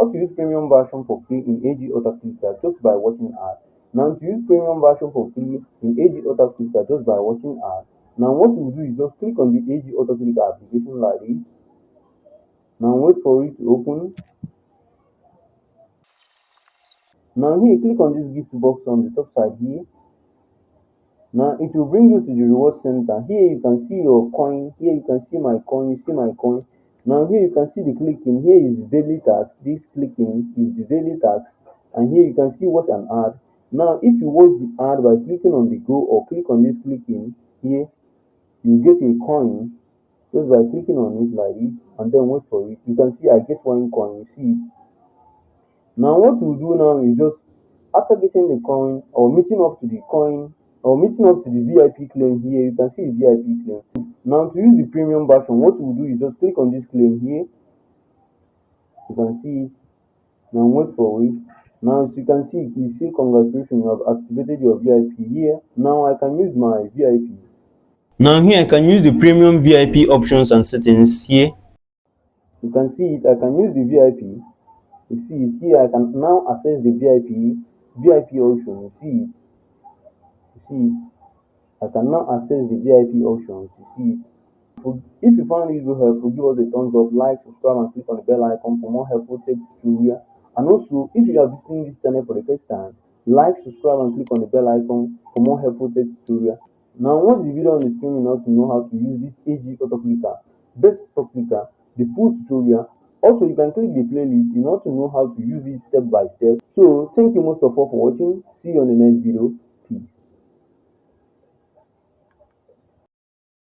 how to use premium version for free in AG Autoclicker just by watching ad. Now to use premium version for free in AG Autoclicker just by watching ad. Now what you do is just click on the AG Autoclicker application like this. Now wait for it to open. Now here click on this gift box on the top side here. Now it will bring you to the reward center. Here you can see your coin. Here you can see my coin. You see my coin. Now here you can see the clicking. Here is the daily tax. This clicking is the daily tax. And here you can see watch an ad. Now if you watch the ad by clicking on the go or click on this clicking here, you get a coin just by clicking on it like this and then wait for it. You can see I get one coin. You see it. Now what we do now is just after getting the coin or meeting up to the coin or meeting up to the VIP claim here, you can see the VIP claim. Now to use the premium version, what we'll do is just click on this claim here. You can see it. Now wait for it. Now as you can see, you see congratulations, you have activated your VIP here. Now I can use my VIP. Now here I can use the premium VIP options and settings here. You can see it, I can use the VIP. You see it here, I can now access the VIP option. You see it. You see it. I can now access the VIP options. You see it. If you found this video helpful, give us a thumbs up, like, subscribe, and click on the bell icon for more helpful tech tutorials. And also, if you are visiting this channel for the first time, like, subscribe, and click on the bell icon for more helpful tech tutorials. Now, once the video on the screen, you know to know how to use this AG Autoclicker, best autoclicker, the full tutorial. Also, you can click the playlist in order to know how to use it step by step. So, thank you most of all for watching. See you on the next video.